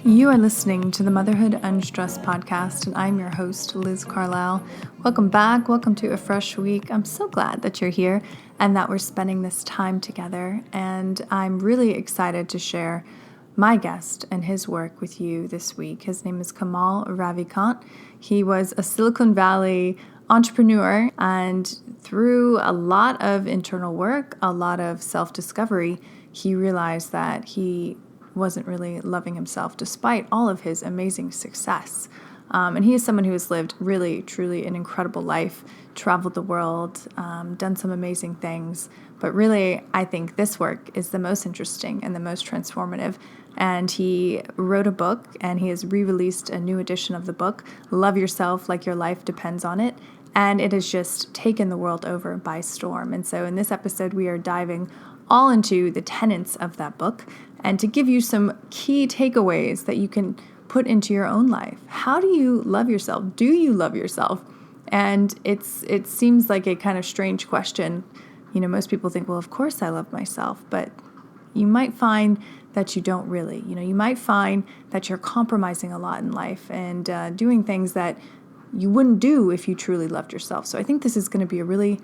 You are listening to the Motherhood Unstressed podcast, and I'm your host, Liz Carlisle. Welcome back. Welcome to a fresh week. I'm so glad that you're here and that we're spending this time together. And I'm really excited to share my guest and his work with you this week. His name is Kamal Ravikant. He was a Silicon Valley entrepreneur, and through a lot of internal work, a lot of self-discovery, he realized that he wasn't really loving himself despite all of his amazing success. And he is someone who has lived really, truly an incredible life, traveled the world, done some amazing things. But really, I think this work is the most interesting and the most transformative. And he wrote a book, and he has re-released a new edition of the book, Love Yourself Like Your Life Depends on It. And it has just taken the world over by storm. And so in this episode, we are diving all into the tenets of that book and to give you some key takeaways that you can put into your own life. How do you love yourself? Do you love yourself? And it seems like a kind of strange question. You know, most people think, well, of course I love myself, but you might find that you don't really. You know, you might find that you're compromising a lot in life and doing things that you wouldn't do if you truly loved yourself. So I think this is going to be a really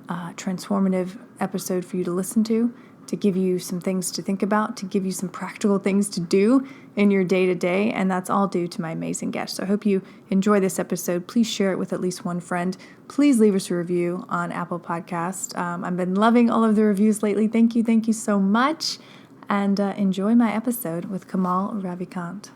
transformative episode for you to listen to give you some things to think about, to give you some practical things to do in your day-to-day, and that's all due to my amazing guest. So I hope you enjoy this episode. Please share it with at least one friend. Please leave us a review on Apple Podcast. I've been loving all of the reviews lately. Thank you so much, and enjoy my episode with Kamal Ravikant.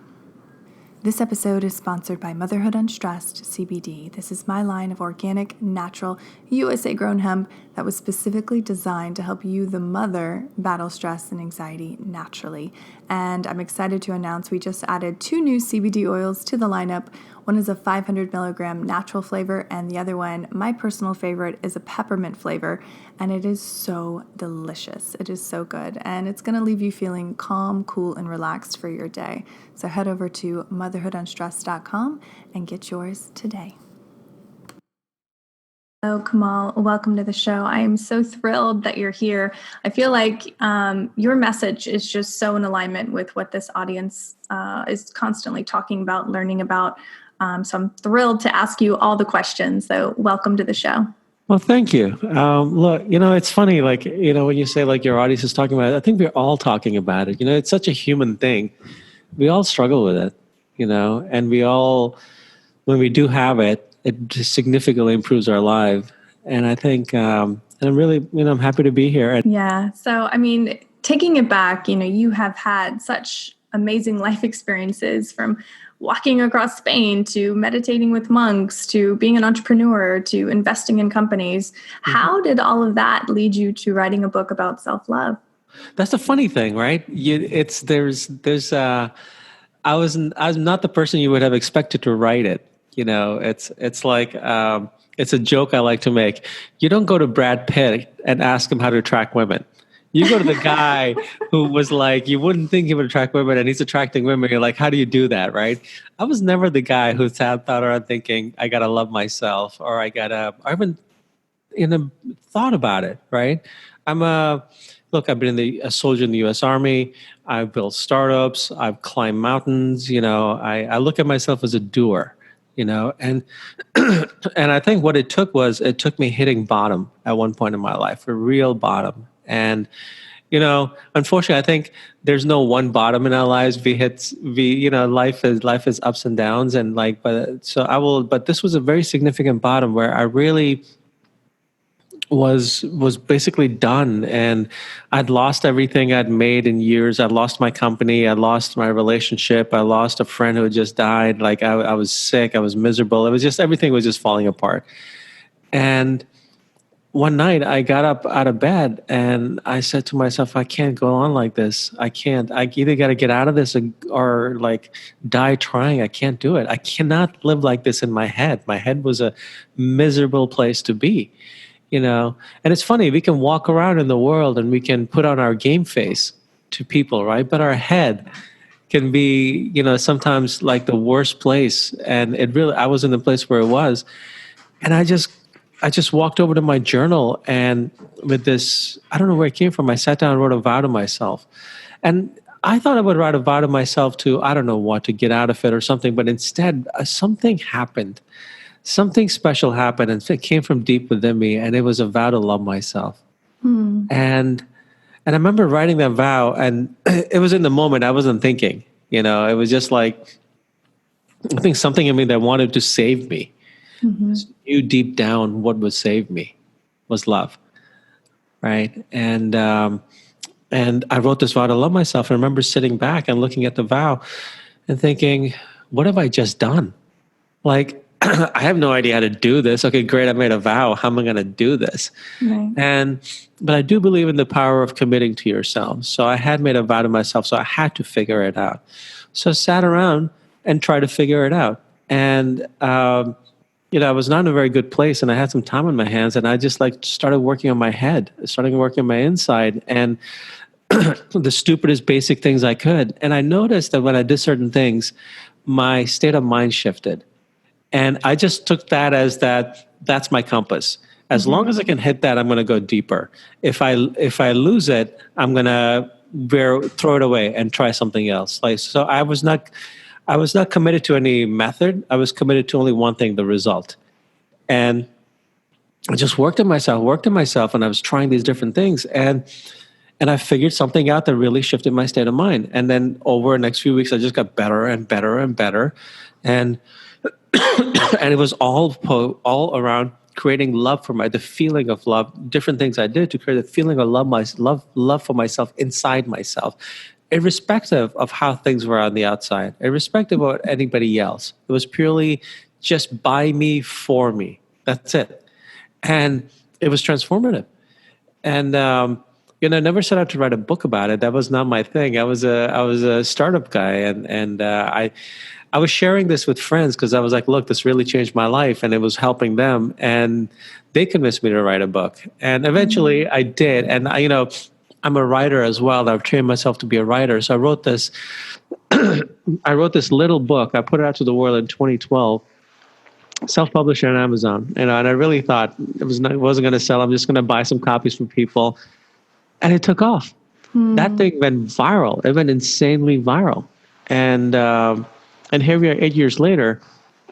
This episode is sponsored by Motherhood Unstressed CBD. This is my line of organic, natural, USA-grown hemp that was specifically designed to help you, the mother, battle stress and anxiety naturally. And I'm excited to announce we just added 2 new CBD oils to the lineup. One is a 500 milligram natural flavor, and the other one, my personal favorite, is a peppermint flavor, and it is so delicious. It is so good, and it's going to leave you feeling calm, cool, and relaxed for your day. So head over to motherhoodunstressed.com and get yours today. Hello, Kamal. Welcome to the show. I am so thrilled that you're here. I feel like your message is just so in alignment with what this audience is constantly talking about, learning about. So I'm thrilled to ask you all the questions. So welcome to the show. Well, thank you. Look, it's funny, when you say your audience is talking about it, I think we're all talking about it. It's such a human thing. We all struggle with it, and we all, when we do have it, it just significantly improves our life. And I think, and I'm really, I'm happy to be here. Yeah. So, I mean, taking it back, you have had such amazing life experiences, from walking across Spain to meditating with monks to being an entrepreneur to investing in companies. Mm-hmm. How did all of that lead you to writing a book about self-love? That's the funny thing, right? I was not the person you would have expected to write it. It's like, it's a joke I like to make. You don't go to Brad Pitt and ask him how to attract women. You go to the guy who was like, you wouldn't think he would attract women, and he's attracting women. You're like, how do you do that, right? I was never the guy who thought around thinking, I got to love myself, or I haven't thought about it, right? I've been a soldier in the U.S. Army. I've built startups. I've climbed mountains. I look at myself as a doer, and and I think what it took me hitting bottom at one point in my life, a real bottom. And, unfortunately, I think there's no one bottom in our lives. Life is ups and downs, and but this was a very significant bottom where I really was basically done, and I'd lost everything I'd made in years. I lost my company. I lost my relationship. I lost a friend who had just died. I was sick. I was miserable. It was just, everything was just falling apart. And one night I got up out of bed and I said to myself, I can't go on like this. I can't. I either got to get out of this or die trying. I can't do it. I cannot live like this in my head. My head was a miserable place to be, And it's funny, we can walk around in the world and we can put on our game face to people, right? But our head can be, sometimes like the worst place. And I was in the place where it was. And I just walked over to my journal, and with this, I don't know where it came from, I sat down and wrote a vow to myself. And I thought I would write a vow to myself to, I don't know what, to get out of it or something. But instead, something happened. Something special happened, and it came from deep within me. And it was a vow to love myself. And I remember writing that vow, and it was in the moment. I wasn't thinking, it was just like, I think something in me that wanted to save me. Knew deep down what would save me was love. Right. And I wrote this vow to love myself. And I remember sitting back and looking at the vow and thinking, what have I just done? Like, I have no idea how to do this. Okay, great. I made a vow. How am I going to do this? Right. But I do believe in the power of committing to yourself. So I had made a vow to myself. So I had to figure it out. So I sat around and tried to figure it out. And, I was not in a very good place, and I had some time on my hands, and I just started working on my head, starting working on my inside, and the stupidest basic things I could. And I noticed that when I did certain things, my state of mind shifted. And I just took that as that's my compass. As long as I can hit that, I'm going to go deeper. If I lose it, I'm going to throw it away and try something else. So I was not committed to any method. I was committed to only one thing, the result. And I just worked on myself, and I was trying these different things. And I figured something out that really shifted my state of mind. And then over the next few weeks, I just got better and better and better. And and it was all around creating love the feeling of love, different things I did to create a feeling of love for myself inside myself, irrespective of how things were on the outside, irrespective of anybody else. It was purely just by me, for me. That's it. And it was transformative. And, I never set out to write a book about it. That was not my thing. I was a startup guy. And I was sharing this with friends because I was like, look, this really changed my life, and it was helping them. And they convinced me to write a book. And eventually I did. And I'm a writer as well. I've trained myself to be a writer. So I wrote this, little book. I put it out to the world in 2012, self-published on Amazon. And I really thought it wasn't going to sell. I'm just going to buy some copies from people. And it took off. That thing went viral. It went insanely viral. And here we are 8 years later.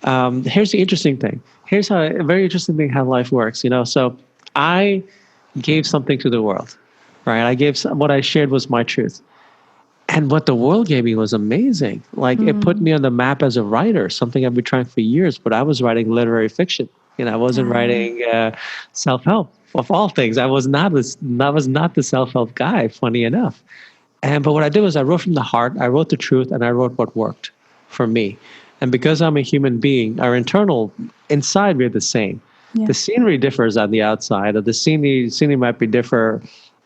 Here's the interesting thing. Here's a very interesting thing how life works. So I gave something to the world, right? What I shared was my truth. And what the world gave me was amazing. It put me on the map as a writer, something I've been trying for years, but I was writing literary fiction. I wasn't writing self-help. Of all things, I was not the self-help guy, funny enough. But what I did was I wrote from the heart, I wrote the truth, and I wrote what worked for me. And because I'm a human being, our internal, inside, we're the same. Yeah. The scenery differs on the outside, or the scenery might be differ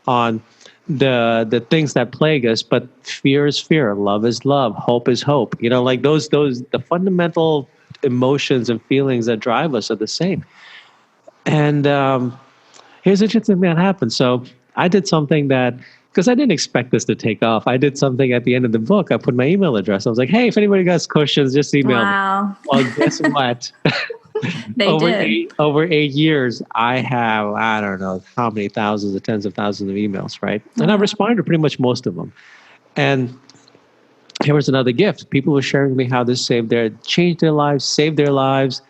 on the things that plague us, but fear is fear, love is love, hope is hope. The fundamental emotions and feelings that drive us are the same. And here's the interesting thing that happened. So I did something because I didn't expect this to take off. I did something at the end of the book. I put my email address. I was like, hey, if anybody got questions, just email me. Well, guess what? Over 8 years, I have, I don't know how many thousands or tens of thousands of emails, right? Wow. And I responded to pretty much most of them. And here was another gift. People were sharing with me how this changed their lives, saved their lives.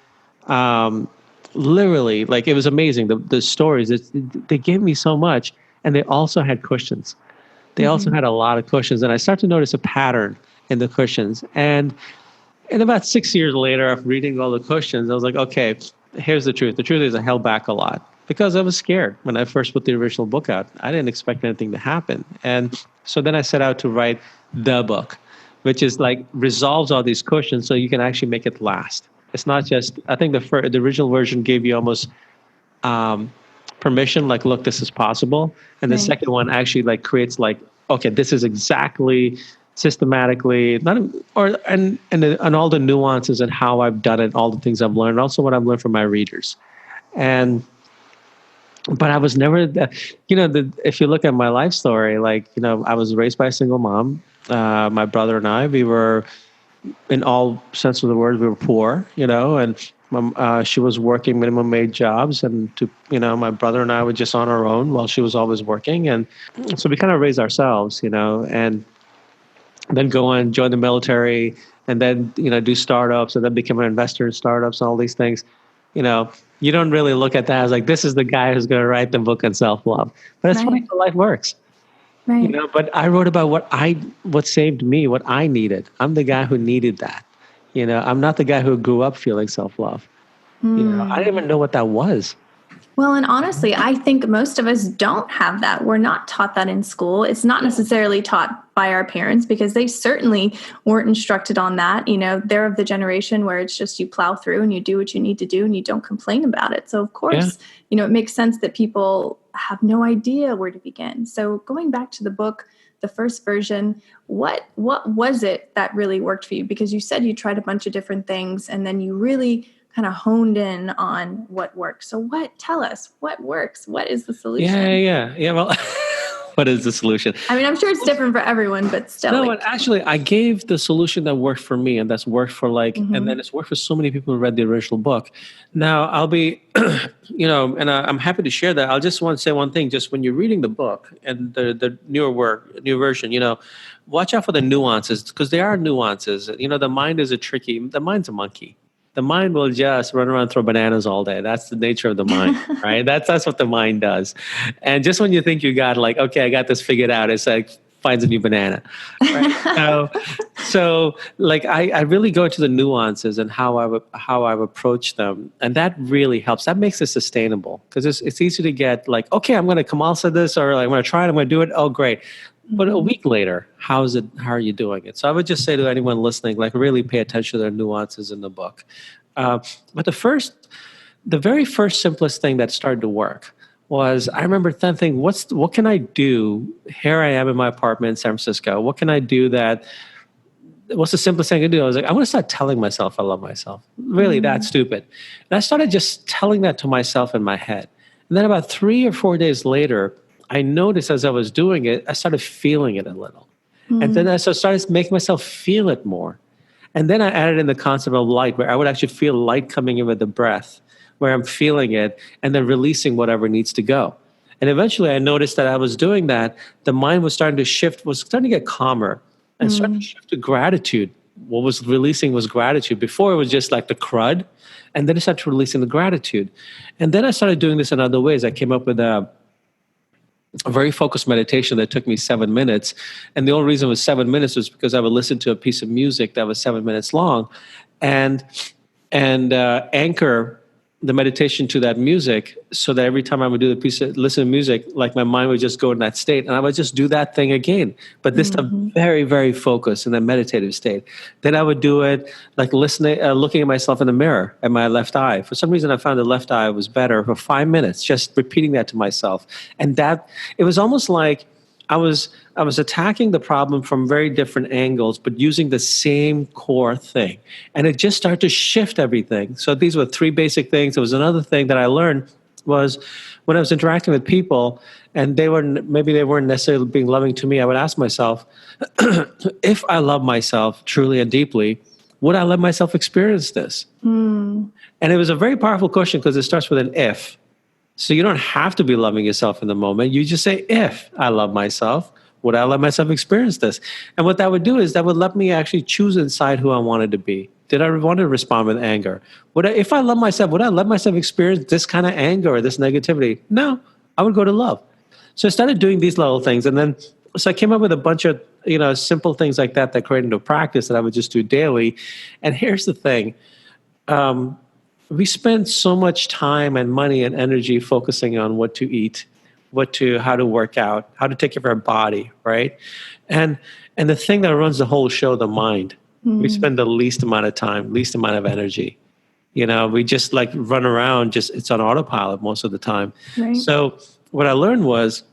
Literally, it was amazing. The stories, they gave me so much. And they also had cushions. They also had a lot of cushions. And I started to notice a pattern in the cushions. And about 6 years later, after reading all the cushions, I was like, okay, here's the truth. The truth is I held back a lot because I was scared when I first put the original book out. I didn't expect anything to happen. And so then I set out to write the book, which is resolves all these cushions so you can actually make it last. It's not just, I think the original version gave you almost permission, look, this is possible. And the second one actually creates okay, this is exactly systematically, and all the nuances and how I've done it, all the things I've learned, also what I've learned from my readers. But I was never, if you look at my life story, I was raised by a single mom. My brother and I, we were, in all sense of the word, we were poor, and she was working minimum wage jobs, and my brother and I were just on our own while she was always working. And so we kind of raised ourselves, and then go on, join the military, and then, do startups, and then become an investor in startups and all these things. You know, you don't really look at that as like, this is the guy who's going to write the book on self-love. But it's funny Right. how life works. Right. But I wrote about what saved me, what I needed. I'm the guy who needed that. I'm not the guy who grew up feeling self-love. I didn't even know what that was. Well, and honestly, I think most of us don't have that. We're not taught that in school. It's not necessarily taught by our parents because they certainly weren't instructed on that. They're of the generation where it's just you plow through and you do what you need to do and you don't complain about it. So, of course, it makes sense that people have no idea where to begin. So, going back to the book, the first version, what was it that really worked for you? Because you said you tried a bunch of different things and then you really kind of honed in on what works. So tell us what works? What is the solution? Yeah. Well, what is the solution? I mean, I'm sure it's different for everyone, but still. No, actually, I gave the solution that worked for me, and that's worked for and then it's worked for so many people who read the original book. Now, I'll be, and I'm happy to share that. I'll just want to say one thing. Just when you're reading the book and the new version, watch out for the nuances because there are nuances. The mind's a monkey. The mind will just run around and throw bananas all day. That's the nature of the mind, right? That's what the mind does. And just when you think you got okay, I got this figured out, it's like finds a new banana. Right? so I really go into the nuances and how I've approached them, and that really helps. That makes it sustainable because it's easy to get okay, I'm going to Kamal said this, or I'm going to try it, I'm going to do it. Oh, great. But a week later, how are you doing it? So I would just say to anyone listening, really pay attention to the nuances in the book. But the very first simplest thing that started to work was I remember then thinking, what can I do? Here I am in my apartment in San Francisco. What can I do what's the simplest thing I can do? I was like, I want to start telling myself I love myself. Really, that's stupid. And I started just telling that to myself in my head. And then about 3 or 4 days later, I noticed as I was doing it, I started feeling it a little. And then I started making myself feel it more. And then I added in the concept of light, where I would actually feel light coming in with the breath, where I'm feeling it and then releasing whatever needs to go. And eventually I noticed that I was doing that. The mind was starting to shift, was starting to get calmer and starting to shift to gratitude. What was releasing was gratitude. Before it was just like the crud. And then it started releasing the gratitude. And then I started doing this in other ways. I came up with a very focused meditation that took me 7 minutes. And the only reason it was 7 minutes was because I would listen to a piece of music that was 7 minutes long and anchor the meditation to that music so that every time I would do the piece of listen to music, my mind would just go in that state and I would just do that thing again. But this time very, very focused in that meditative state. Then I would do it listening, looking at myself in the mirror at my left eye. For some reason, I found the left eye was better for 5 minutes, just repeating that to myself. And that, it was almost like I was attacking the problem from very different angles, but using the same core thing. And it just started to shift everything. So these were 3 basic things. There was another thing that I learned was when I was interacting with people and maybe they weren't necessarily being loving to me, I would ask myself, if I love myself truly and deeply, would I let myself experience this? And it was a very powerful question because it starts with an if. So you don't have to be loving yourself in the moment. You just say, if I love myself, would I let myself experience this? And what that would do is that would let me actually choose inside who I wanted to be. Did I want to respond with anger? If I love myself, would I let myself experience this kind of anger or this negativity? No, I would go to love. So I started doing these little things. And then, so I came up with a bunch of, simple things like that created into a practice that I would just do daily. And here's the thing. We spend so much time and money and energy focusing on what to eat, how to work out, how to take care of our body, right? And the thing that runs the whole show, the mind, we spend the least amount of time, least amount of energy. We just run around, it's on autopilot most of the time. Right. So what I learned was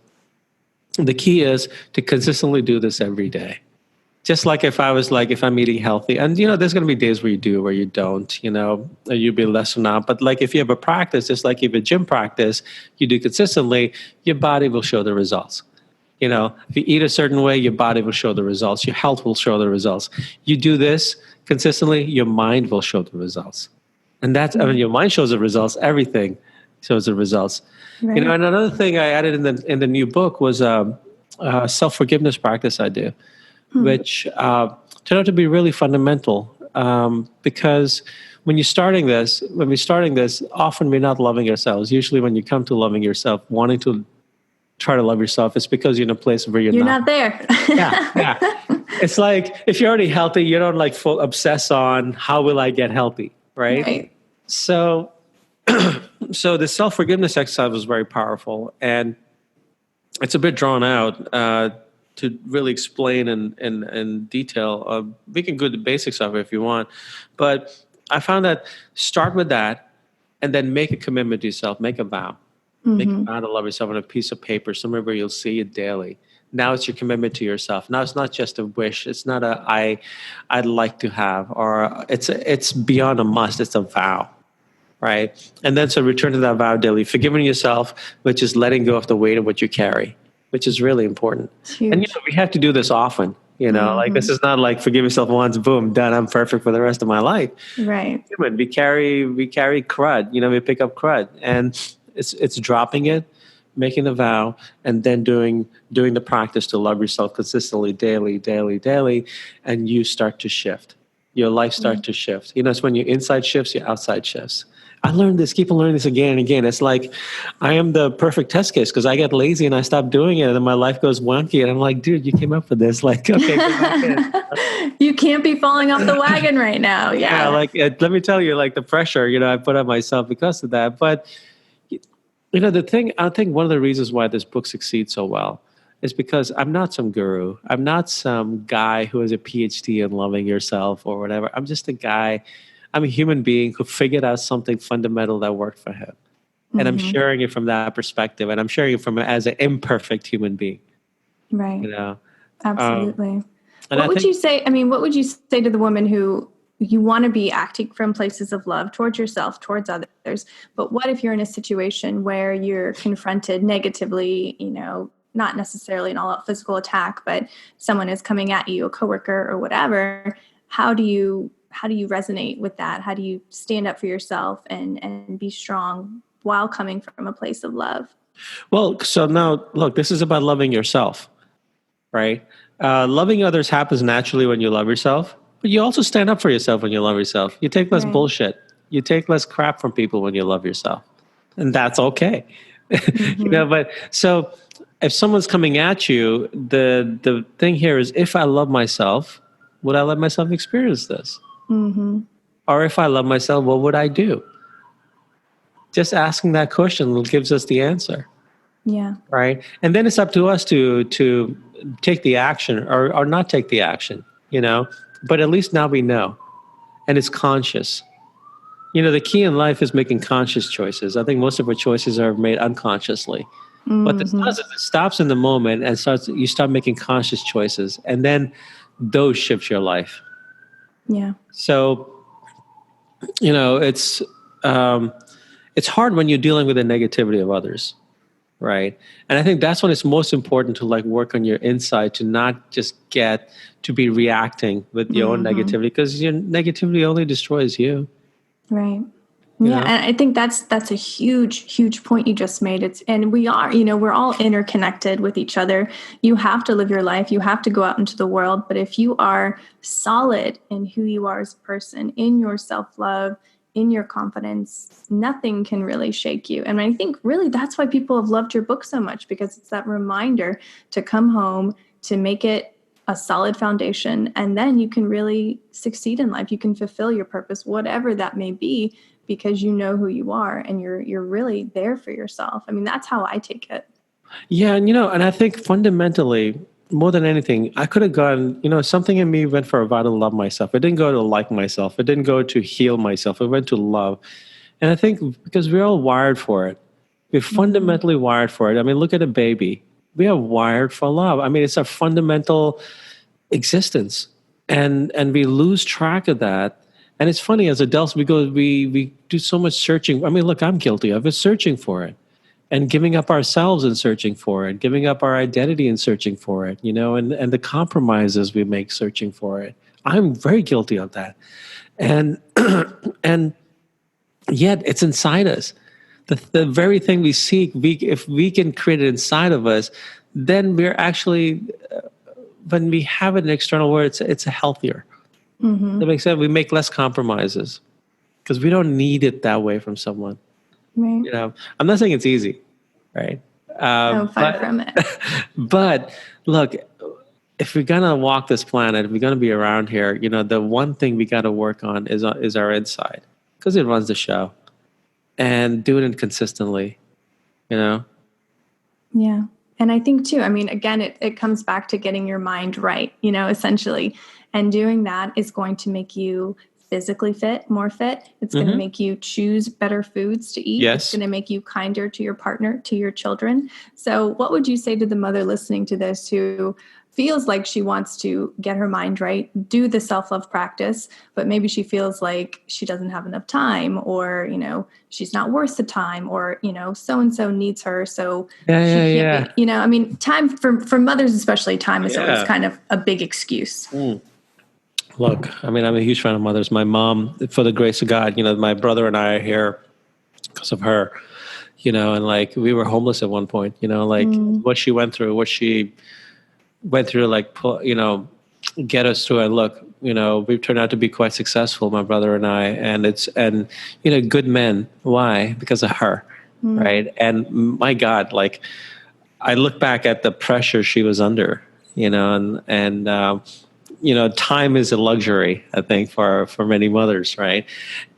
the key is to consistently do this every day. Just if I'm eating healthy, and there's going to be days where you do, where you don't, you'll be less or not. But if you have a practice, just like if you have a gym practice, you do consistently, your body will show the results. If you eat a certain way, your body will show the results. Your health will show the results. You do this consistently, your mind will show the results. And that's, your mind shows the results, everything shows the results. Right. And another thing I added in the new book was a self-forgiveness practice I do. which turned out to be really fundamental, because when we're starting this, often we're not loving ourselves. Usually when you come to loving yourself, wanting to try to love yourself, it's because you're in a place where You're not there. Yeah. It's like, if you're already healthy, you don't like obsess on how will I get healthy, right? Right. So, so the self-forgiveness exercise was very powerful, and it's a bit drawn out to really explain in detail. We can go to the basics of it if you want, but I found that start with that, and then make a commitment to yourself, make a vow. Make a vow to love yourself on a piece of paper, somewhere where you'll see it daily. Now it's your commitment to yourself. Now it's not just a wish. It's not I'd like to have, or it's beyond a must. It's a vow, right? And then so return to that vow daily, forgiving yourself, which is letting go of the weight of what you carry, which is really important. And we have to do this often. Like, this is not like forgive yourself once, boom, done. I'm perfect for the rest of my life. Right. We carry crud. We pick up crud, and it's dropping it, making the vow, and then doing the practice to love yourself consistently, daily, and you start to shift. Your life starts to shift. It's when your inside shifts, your outside shifts. I learned this, keep on learning this again and again. It's like I am the perfect test case, because I get lazy and I stop doing it, and then my life goes wonky, and I'm like, dude, you came up with this. Like, okay, go back in. You can't be falling off the wagon right now. Yeah. Like, let me tell you, like, the pressure, I put on myself because of that. But the thing, I think one of the reasons why this book succeeds so well is because I'm not some guru. I'm not some guy who has a PhD in loving yourself or whatever. I'm just a guy. I'm a human being who figured out something fundamental that worked for him. And I'm sharing it from that perspective. And I'm sharing it from as an imperfect human being. Right. Absolutely. What would you say to the woman who you want to be acting from places of love towards yourself, towards others, but what if you're in a situation where you're confronted negatively, not necessarily an all-out physical attack, but someone is coming at you, a coworker or whatever? How do you resonate with that? How do you stand up for yourself and be strong while coming from a place of love? Well, so now look, this is about loving yourself, right? Loving others happens naturally when you love yourself. But you also stand up for yourself when you love yourself. You take less bullshit. You take less crap from people when you love yourself. And that's okay. But so if someone's coming at you, the thing here is, if I love myself, would I let myself experience this? Or if I love myself, what would I do? Just asking that question gives us the answer. Yeah. Right. And then it's up to us to take the action or not take the action, But at least now we know, and it's conscious. The key in life is making conscious choices. I think most of our choices are made unconsciously. What this does is it stops in the moment and you start making conscious choices, and then those shift your life. Yeah. So, it's hard when you're dealing with the negativity of others. Right. And I think that's when it's most important to work on your inside, to not just get to be reacting with your own negativity, because your negativity only destroys you. Right. Yeah. And I think that's a huge point you just made. And we are, we're all interconnected with each other. You have to live your life. You have to go out into the world. But if you are solid in who you are as a person, in your self-love, in your confidence, nothing can really shake you. And I think really that's why people have loved your book so much, because it's that reminder to come home, to make it a solid foundation, and then you can really succeed in life. You can fulfill your purpose, whatever that may be, because you know who you are and you're really there for yourself. I mean, that's how I take it. Yeah, and I think fundamentally, more than anything, I could have gone, something in me went for a vow to love myself. It didn't go to like myself. It didn't go to heal myself. It went to love. And I think because we're all wired for it. We're fundamentally wired for it. I mean, look at a baby. We are wired for love. I mean, it's our fundamental existence. And we lose track of that. And it's funny, as adults, we do so much searching. I mean, look, I'm guilty of it, searching for it. And giving up ourselves in searching for it, giving up our identity in searching for it, and the compromises we make searching for it. I'm very guilty of that. And and yet it's inside us. The very thing we seek, if we can create it inside of us, then we're actually when we have an external word, it's a healthier. That makes sense. We make less compromises because we don't need it that way from someone. Right. I'm not saying it's easy, right? No, far from it. But look, if we're gonna walk this planet, if we're gonna be around here, the one thing we got to work on is our inside, because it runs the show, and doing it consistently. Yeah. And I think too, I mean, again, it comes back to getting your mind right, essentially. And doing that is going to make you physically fit, more fit. It's going to make you choose better foods to eat. Yes. It's going to make you kinder to your partner, to your children. So what would you say to the mother listening to this who feels like she wants to get her mind right, do the self-love practice, but maybe she feels like she doesn't have enough time, or, she's not worth the time, or, so-and-so needs her. So she can't be, I mean, time for mothers, especially, time is always kind of a big excuse. Look, I mean, I'm a huge fan of mothers. My mom, for the grace of God, my brother and I are here because of her, and like we were homeless at one point, what she went through, like, get us through. And look, we've turned out to be quite successful, my brother and I, and good men. Why? Because of her, right? And my God, like, I look back at the pressure she was under, and time is a luxury, I think, for many mothers, right?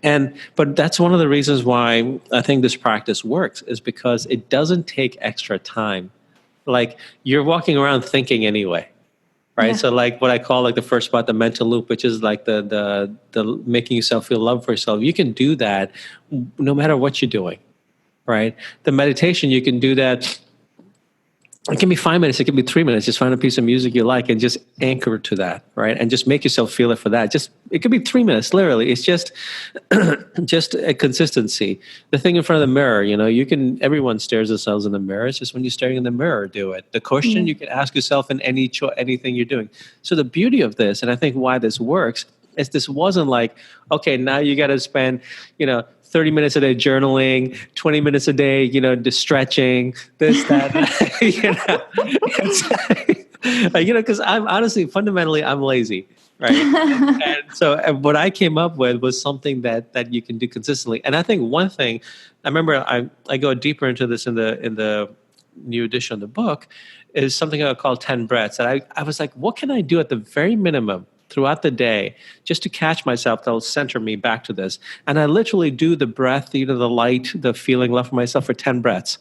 But that's one of the reasons why I think this practice works, is because it doesn't take extra time. Like, you're walking around thinking anyway, right? Yeah. So like what I call like the first spot, the mental loop, which is like the making yourself feel love for yourself. You can do that no matter what you're doing, right? The meditation, you can do that. It can be 5 minutes. It can be 3 minutes. Just find a piece of music you like and just anchor to that, right? And just make yourself feel it for that. It could be 3 minutes, literally. It's just a consistency. The thing in front of the mirror, everyone stares themselves in the mirror. It's just when you're staring in the mirror, do it. The question you can ask yourself in anything you're doing. So the beauty of this, and I think why this works, is this wasn't like, okay, now you got to spend, 30 minutes a day journaling, 20 minutes a day, just stretching, this, that, because I'm honestly, fundamentally, I'm lazy, right? and so what I came up with was something that you can do consistently. And I think one thing, I remember I go deeper into this in the new edition of the book, is something I call 10 breaths. And I was like, what can I do at the very minimum throughout the day just to catch myself, that'll center me back to this? And I literally do the breath, the light, the feeling love for myself for 10 breaths.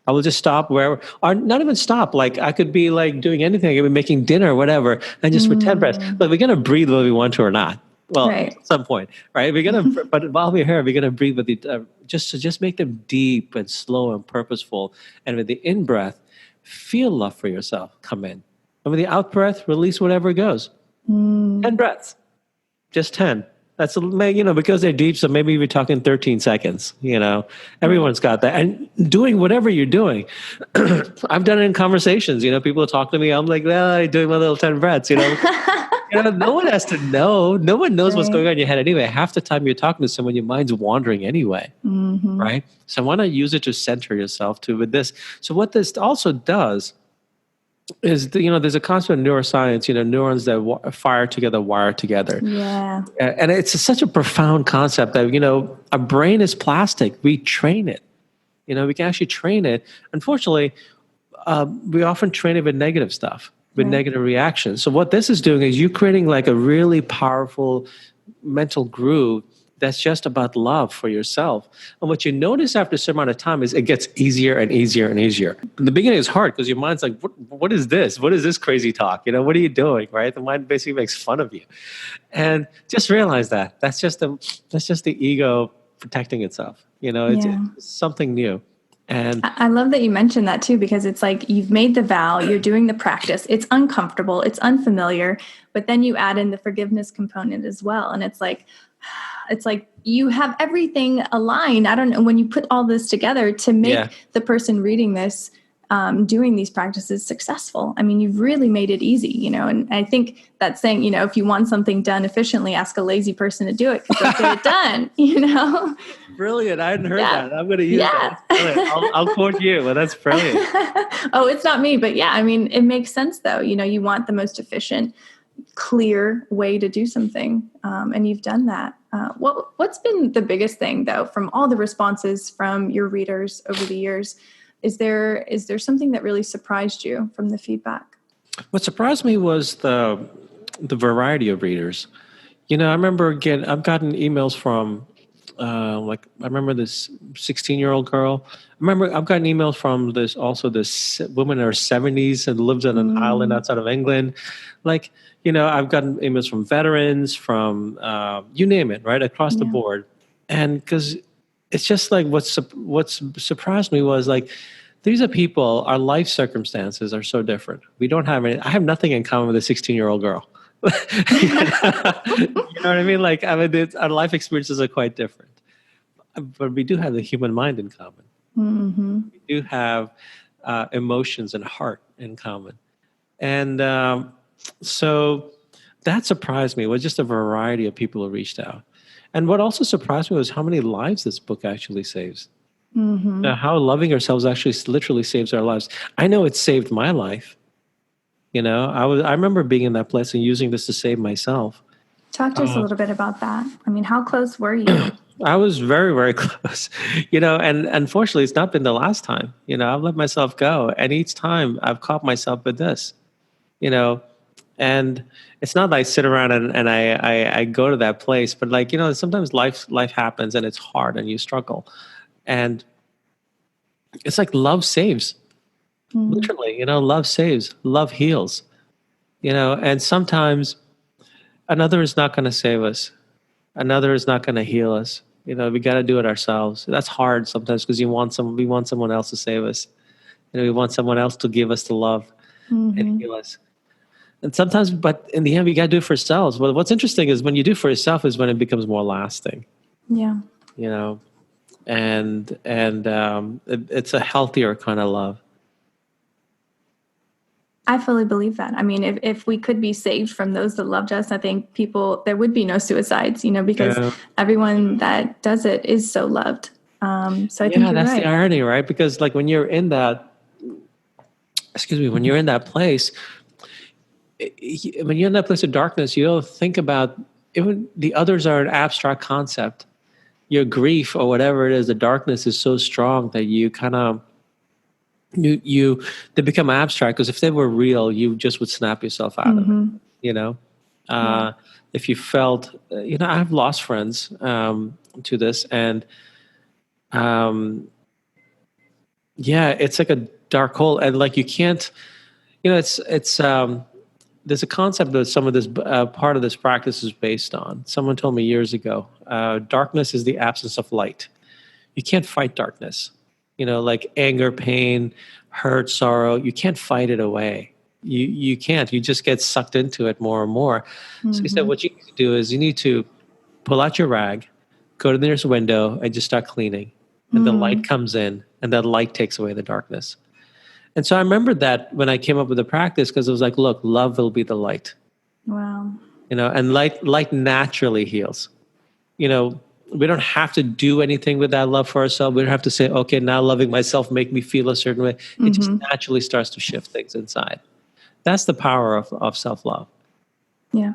I will just stop wherever, or not even stop. Like, I could be like doing anything. I could be making dinner or whatever, and just for 10 breaths. But we're going to breathe whether we want to or not. Well, right. At some point, right? We're going to, but while we're here, we're going to breathe with the, just make them deep and slow and purposeful. And with the in-breath, feel love for yourself come in. And with the out-breath, release whatever goes. 10 breaths, just 10. That's, because they're deep. So maybe we're talking 13 seconds, everyone's got that. And doing whatever you're doing. I've done it in conversations, people talk to me. I'm like, I'm doing my little 10 breaths, no one has to know. No one knows what's going on in your head anyway. Half the time you're talking to someone, your mind's wandering anyway. Right. So why not use it to center yourself too with this? So what this also does is, there's a concept in neuroscience, neurons that fire together, wire together. Yeah. And it's such a profound concept that, our brain is plastic. We train it. We can actually train it. Unfortunately, we often train it with negative stuff, with negative reactions. So what this is doing is you creating like a really powerful mental groove that's just about love for yourself. And what you notice after a certain amount of time is it gets easier and easier and easier. In the beginning, it's hard because your mind's like, what is this? What is this crazy talk? What are you doing, right? The mind basically makes fun of you. And just realize that. That's just the ego protecting itself. It's something new. And I love that you mentioned that too, because it's like you've made the vow, you're doing the practice. It's uncomfortable, it's unfamiliar, but then you add in the forgiveness component as well. And it's like you have everything aligned. I don't know, when you put all this together to make the person reading this doing these practices successful. I mean, you've really made it easy, and I think that saying, if you want something done efficiently, ask a lazy person to do it because they'll get it done. Brilliant. I hadn't heard Yeah. that. I'm going to use that. Yeah. That's brilliant. I'll quote you. Well, that's brilliant. Oh, it's not me, but yeah, I mean, it makes sense though. You want the most efficient, clear way to do something. And you've done that. What's been the biggest thing though, from all the responses from your readers over the years? Is there something that really surprised you from the feedback? What surprised me was the variety of readers. I remember I've gotten emails from I remember this 16-year-old girl. I've gotten emails from this woman in her 70s and lives on an island outside of England. I've gotten emails from veterans, from you name it, right across the board. And because it's just like what's surprised me was like, these are people, our life circumstances are so different. We don't have any, I have nothing in common with a 16-year-old girl. You know what I mean? Our life experiences are quite different, but we do have the human mind in common. Mm-hmm. We do have emotions and heart in common. And so that surprised me. It was just a variety of people who reached out. And what also surprised me was how many lives this book actually saves. Mm-hmm. How loving ourselves actually literally saves our lives. I know it saved my life. I remember being in that place and using this to save myself. Talk to us a little bit about that. I mean, how close were you? I was very, very close, and unfortunately it's not been the last time. I've let myself go. And each time I've caught myself with this, and it's not like I sit around and I go to that place, but sometimes life happens and it's hard and you struggle. And it's like love saves. Literally, love saves, love heals, and sometimes another is not going to save us. Another is not going to heal us. We got to do it ourselves. That's hard sometimes because we want someone else to save us. We want someone else to give us the love and heal us. And sometimes, but in the end, we got to do it for ourselves. Well, what's interesting is when you do it for yourself is when it becomes more lasting. Yeah. And it's a healthier kind of love. I fully believe that. I mean, if we could be saved from those that loved us, I think there would be no suicides, because everyone that does it is so loved. So I think you're that's right. the irony, right? Because when you're in that, when you're in that place, when you're in that place of darkness, you don't think about, even the others are an abstract concept. Your grief or whatever it is, the darkness is so strong that you kind of, they become abstract, because if they were real, you just would snap yourself out of it. If you felt, I've lost friends to this, and it's like a dark hole, and you can't, it's there's a concept that some of this part of this practice is based on. Someone told me years ago, darkness is the absence of light. You can't fight darkness. Like anger, pain, hurt, sorrow, you can't fight it away. You can't. You just get sucked into it more and more. So he said, what you need to do is you need to pull out your rag, go to the nearest window, and just start cleaning. And the light comes in, and that light takes away the darkness. And so I remember that when I came up with the practice, because it was like, look, love will be the light. Wow. And light naturally heals. We don't have to do anything with that love for ourselves. We don't have to say, okay, now loving myself make me feel a certain way. It just naturally starts to shift things inside. That's the power of self-love. Yeah.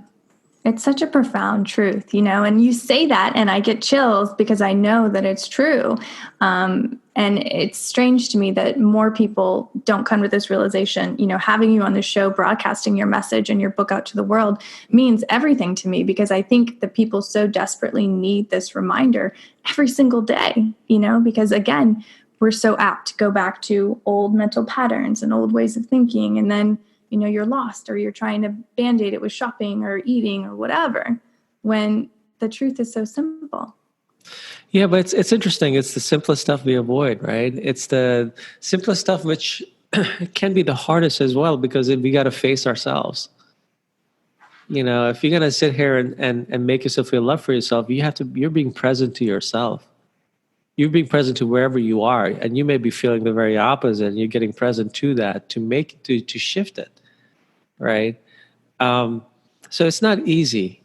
It's such a profound truth, and you say that and I get chills because I know that it's true. And it's strange to me that more people don't come to this realization. Having you on the show, broadcasting your message and your book out to the world means everything to me, because I think that people so desperately need this reminder every single day, because again, we're so apt to go back to old mental patterns and old ways of thinking. And then, you're lost, or you're trying to band-aid it with shopping or eating or whatever, when the truth is so simple. Yeah, but it's interesting. It's the simplest stuff we avoid, right? It's the simplest stuff which can be the hardest as well, because we got to face ourselves. If you're going to sit here and make yourself feel love for yourself, you're being present to yourself. you're being present to wherever you are, and you may be feeling the very opposite, and you're getting present to that to shift it, right? Um, so it's not easy,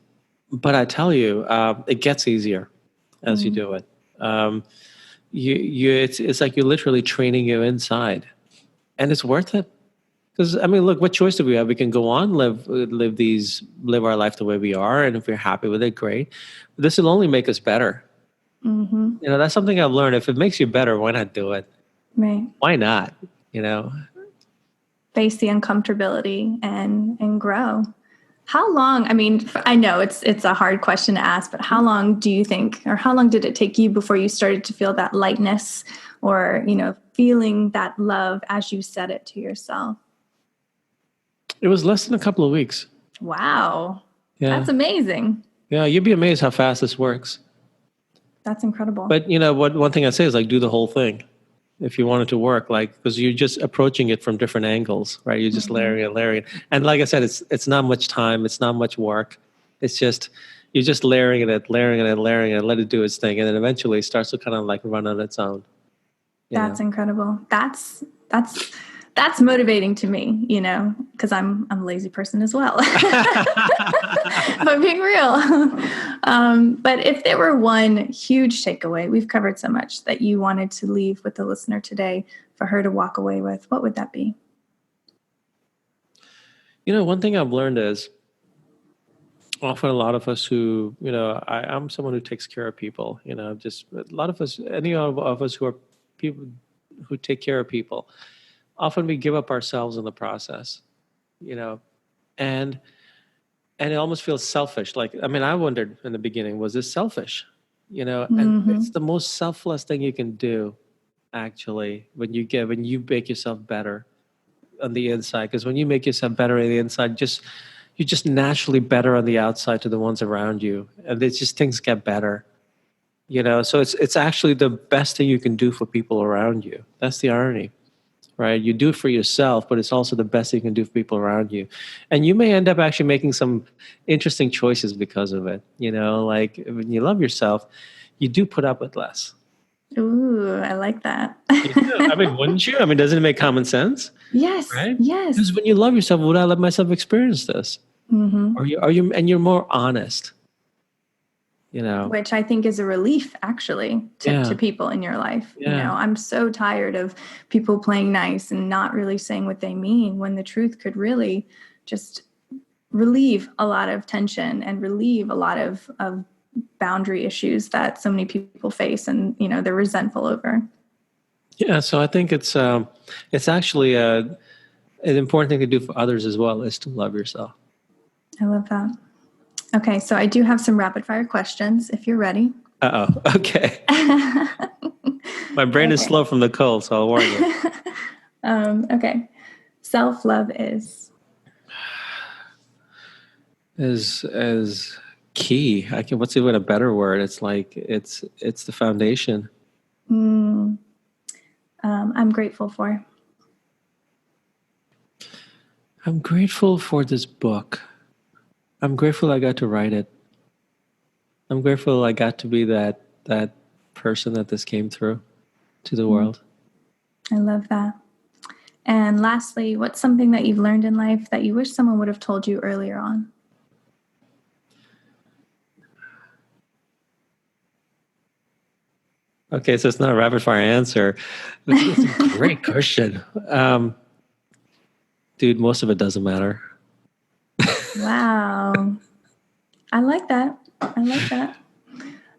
but I tell you, it gets easier as you do it. It's like you're literally training your inside, and it's worth it. Because I mean, look, what choice do we have? We can go on live our life the way we are, and if we're happy with it, great. But this will only make us better. That's something I've learned. If it makes you better, why not do it? Right. Why not? You know. Face the uncomfortability and grow. How long? I mean, I know it's a hard question to ask, but how long do you think, or how long did it take you before you started to feel that lightness, or feeling that love as you said it to yourself? It was less than a couple of weeks. Wow. Yeah. That's amazing. Yeah, you'd be amazed how fast this works. That's incredible. But one thing I say is like do the whole thing if you want it to work, like because you're just approaching it from different angles, right? You're just layering it. And like I said, it's not much time, it's not much work. It's just you're just layering it, let it do its thing, and then eventually it starts to kind of like run on its own. That's incredible. That's motivating to me, because I'm a lazy person as well. But being real. But if there were one huge takeaway, we've covered so much, that you wanted to leave with the listener today for her to walk away with, what would that be? One thing I've learned is often a lot of us who, I'm someone who takes care of people, just a lot of us, any of us who are people who take care of people, often we give up ourselves in the process, and it almost feels selfish. Like, I mean, I wondered in the beginning, was this selfish? And it's the most selfless thing you can do, actually, when you make yourself better on the inside. Because when you make yourself better on the inside, you're just naturally better on the outside to the ones around you. And it's just things get better. So it's actually the best thing you can do for people around you. That's the irony. Right? You do it for yourself, but it's also the best thing you can do for people around you. And you may end up actually making some interesting choices because of it. Like when you love yourself, you do put up with less. Ooh, I like that. You do. I mean, wouldn't you? I mean, doesn't it make common sense? Yes. Right? Yes. Because when you love yourself, would I let myself experience this? Are you? And you're more honest. Which I think is a relief, actually, to people in your life. Yeah. I'm so tired of people playing nice and not really saying what they mean, when the truth could really just relieve a lot of tension and relieve a lot of boundary issues that so many people face and, they're resentful over. Yeah. So I think it's actually an important thing to do for others as well, is to love yourself. I love that. Okay, so I do have some rapid fire questions if you're ready. Okay. My brain is slow from the cold, so I'll warn you. Okay. Self-love is key. What's even a better word? It's like it's the foundation. I'm grateful for. I'm grateful for this book. I'm grateful I got to write it. I'm grateful I got to be that person that this came through to the world. I love that. And lastly, what's something that you've learned in life that you wish someone would have told you earlier on? Okay, so it's not a rapid fire answer. It's a great question. Dude, most of it doesn't matter. Wow. I like that.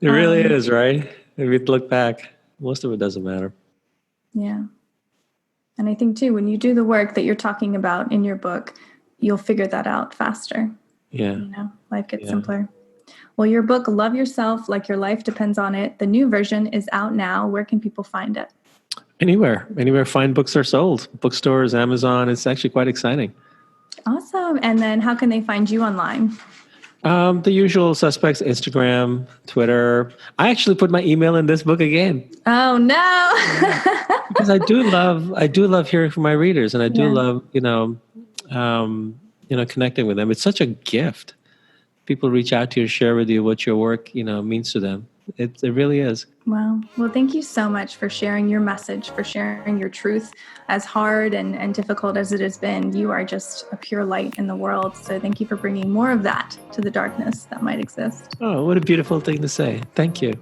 It really is, right? If you look back, most of it doesn't matter. Yeah. And I think too, when you do the work that you're talking about in your book, you'll figure that out faster. Yeah. Life gets simpler. Well, your book, Love Yourself Like Your Life Depends on It, the new version is out now. Where can people find it? Anywhere fine books are sold. Bookstores, Amazon. It's actually quite exciting. Awesome. And then how can they find you online? The usual suspects, Instagram, Twitter. I actually put my email in this book again. Oh no. Because I do love hearing from my readers, and I do love, connecting with them. It's such a gift. People reach out to you and share with you what your work, means to them. It really is. Wow. Well, thank you so much for sharing your message, for sharing your truth. As hard and difficult as it has been, you are just a pure light in the world. So thank you for bringing more of that to the darkness that might exist. Oh, what a beautiful thing to say. Thank you.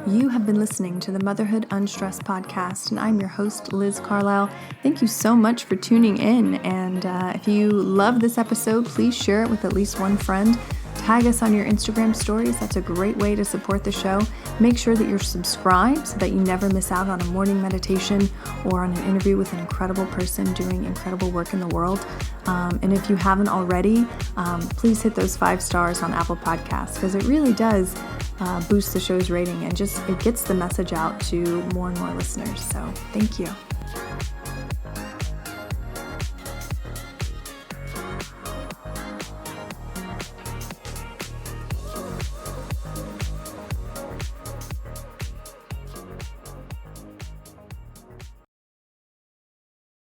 You have been listening to the Motherhood Unstressed podcast, and I'm your host, Liz Carlisle. Thank you so much for tuning in. And if you love this episode, please share it with at least one friend. Tag us on your Instagram stories. That's a great way to support the show. Make sure that you're subscribed so that you never miss out on a morning meditation or on an interview with an incredible person doing incredible work in the world. And if you haven't already, please hit those 5 stars on Apple Podcasts, because it really does boost the show's rating and just it gets the message out to more and more listeners. So thank you.